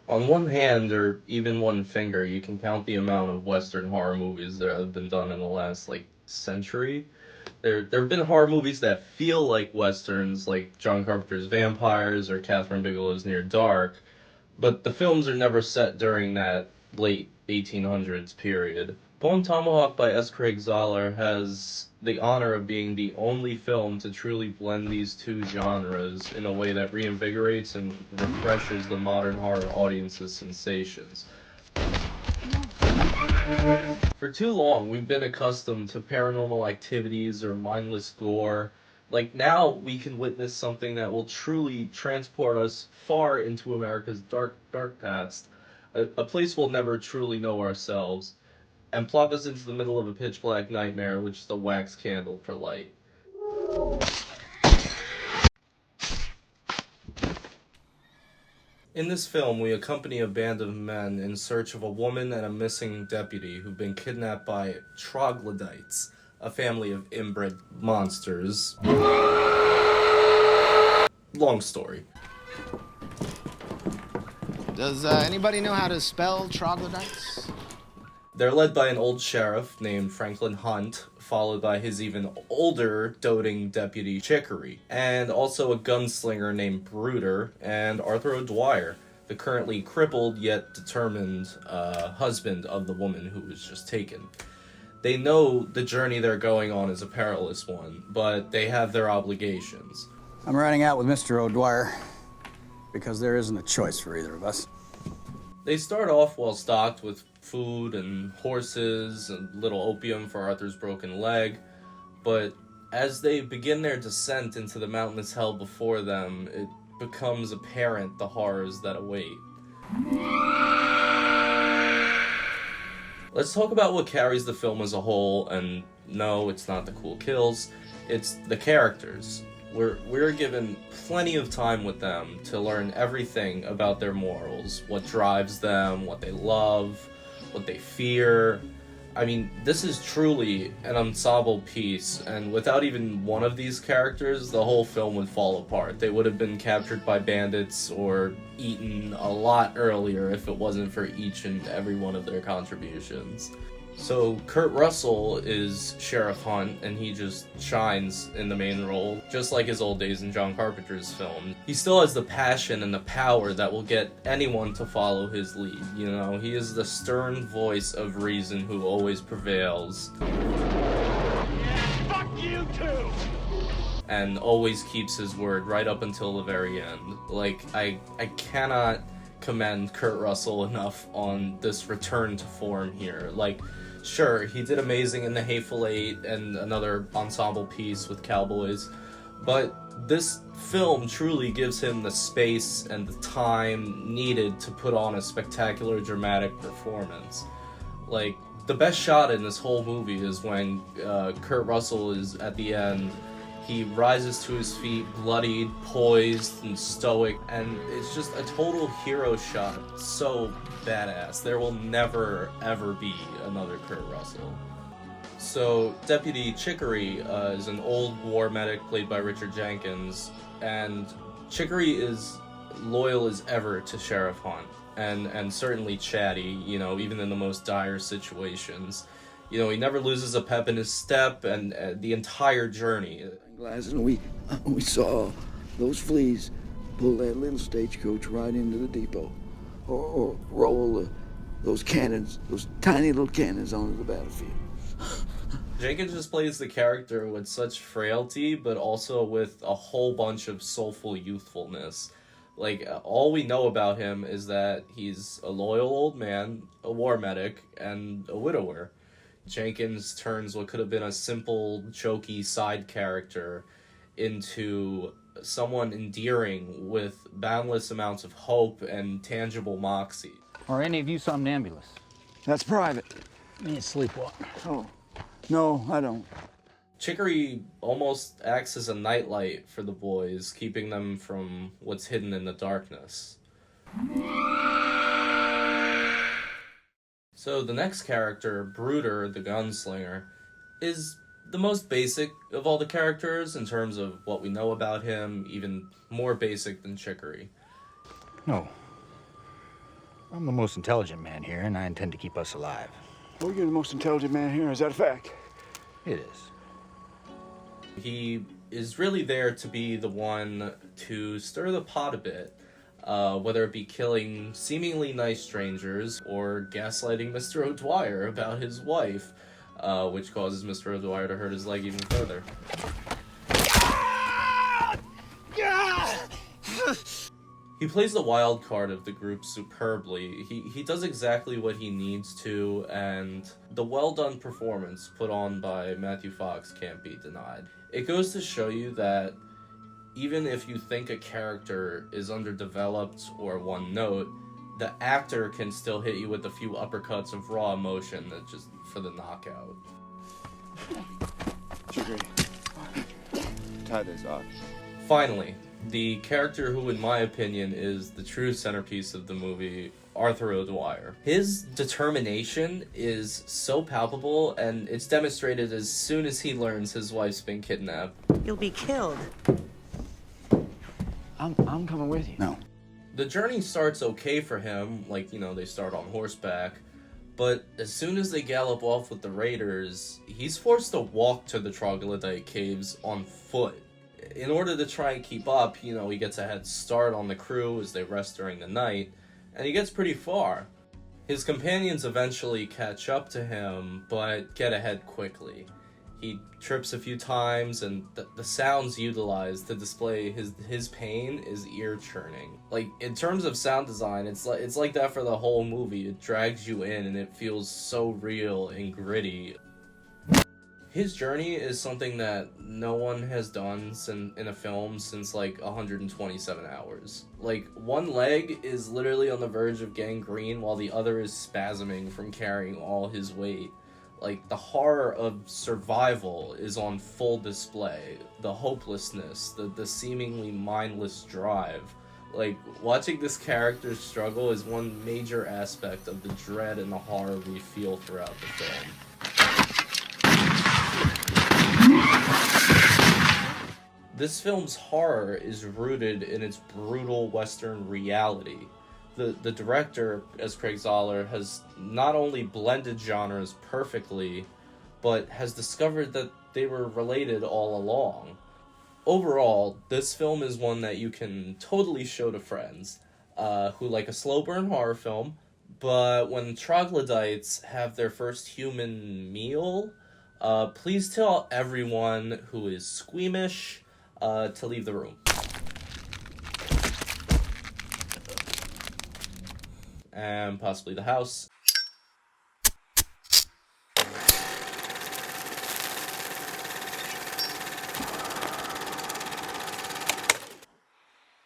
On one hand, or even one finger, you can count the amount of Western horror movies that have been done in the last, like, century. There have been horror movies that feel like Westerns, like John Carpenter's Vampires or Catherine Bigelow's Near Dark, but the films are never set during that late 1800s period. Bone Tomahawk by S. Craig Zahler has the honor of being the only film to truly blend these two genres in a way that reinvigorates and refreshes the modern horror audience's sensations. For too long, we've been accustomed to paranormal activities or mindless gore. Like, now we can witness something that will truly transport us far into America's dark, dark past, a place we'll never truly know ourselves, and plop us into the middle of a pitch black nightmare with just a wax candle for light. In this film, we accompany a band of men in search of a woman and a missing deputy who've been kidnapped by troglodytes, a family of inbred monsters. Long story. Does anybody know how to spell troglodytes? They're led by an old sheriff named Franklin Hunt, followed by his even older, doting deputy Chicory, and also a gunslinger named Bruder, and Arthur O'Dwyer, the currently crippled yet determined husband of the woman who was just taken. They know the journey they're going on is a perilous one, but they have their obligations. I'm riding out with Mr. O'Dwyer because there isn't a choice for either of us. They start off well stocked with food and horses and little opium for Arthur's broken leg, but as they begin their descent into the mountainous hell before them, it becomes apparent the horrors that await. Let's talk about what carries the film as a whole, and no, it's not the cool kills, it's the characters. We're given plenty of time with them to learn everything about their morals, what drives them, what they love, what they fear. I mean, this is truly an ensemble piece, and without even one of these characters, the whole film would fall apart. They would have been captured by bandits or eaten a lot earlier if it wasn't for each and every one of their contributions. So Kurt Russell is Sheriff Hunt, and he just shines in the main role, just like his old days in John Carpenter's film. He still has the passion and the power that will get anyone to follow his lead, you know? He is the stern voice of reason who always prevails. Yeah, fuck you too! And always keeps his word right up until the very end. Like, I cannot commend Kurt Russell enough on this return to form here. Like, sure, he did amazing in The Hateful Eight and another ensemble piece with Cowboys, but this film truly gives him the space and the time needed to put on a spectacular dramatic performance. Like, the best shot in this whole movie is when Kurt Russell is at the end. He rises to his feet, bloodied, poised, and stoic, and it's just a total hero shot. So badass. There will never, ever be another Kurt Russell. So, Deputy Chicory is an old war medic played by Richard Jenkins, and Chicory is loyal as ever to Sheriff Hunt, and certainly chatty, you know, even in the most dire situations. You know, he never loses a pep in his step, and the entire journey. Glass, and we saw those fleas pull that little stagecoach right into the depot, or roll those cannons, those tiny little cannons onto the battlefield. Jenkins just plays the character with such frailty, but also with a whole bunch of soulful youthfulness. Like, all we know about him is that he's a loyal old man, a war medic, and a widower. Jenkins turns what could have been a simple, jokey side character into someone endearing with boundless amounts of hope and tangible moxie. Are any of you somnambulists? That's private. Me sleepwalk. Oh, no, I don't. Chicory almost acts as a nightlight for the boys, keeping them from what's hidden in the darkness. So the next character, Bruder, the gunslinger, is the most basic of all the characters in terms of what we know about him, even more basic than Chicory. No. I'm the most intelligent man here, and I intend to keep us alive. Well, you're the most intelligent man here. Is that a fact? It is. He is really there to be the one to stir the pot a bit, whether it be killing seemingly nice strangers or gaslighting Mr. O'Dwyer about his wife, which causes Mr. O'Dwyer to hurt his leg even further. He plays the wild card of the group superbly. He does exactly what he needs to, and the well-done performance put on by Matthew Fox can't be denied. It goes to show you that even if you think a character is underdeveloped or one note, the actor can still hit you with a few uppercuts of raw emotion that just for the knockout. Sugar. Tie this off. Finally, the character who, in my opinion, is the true centerpiece of the movie, Arthur O'Dwyer. His determination is so palpable, and it's demonstrated as soon as he learns his wife's been kidnapped. You'll be killed. I'm coming with you. No. The journey starts okay for him, like, they start on horseback, but as soon as they gallop off with the raiders, he's forced to walk to the troglodyte caves on foot. In order to try and keep up, he gets a head start on the crew as they rest during the night, and he gets pretty far. His companions eventually catch up to him, but get ahead quickly. He trips a few times, and the sounds utilized to display his pain is ear-churning. Like, in terms of sound design, it's like that for the whole movie. It drags you in, and it feels so real and gritty. His journey is something that no one has done in a film since, 127 hours. Like, one leg is literally on the verge of gangrene while the other is spasming from carrying all his weight. Like, the horror of survival is on full display. The hopelessness, the seemingly mindless drive. Like, watching this character struggle is one major aspect of the dread and the horror we feel throughout the film. This film's horror is rooted in its brutal Western reality. The director, as Craig Zoller, has not only blended genres perfectly, but has discovered that they were related all along. Overall, this film is one that you can totally show to friends who like a slow burn horror film, but when troglodytes have their first human meal, please tell everyone who is squeamish to leave the room. And possibly the house.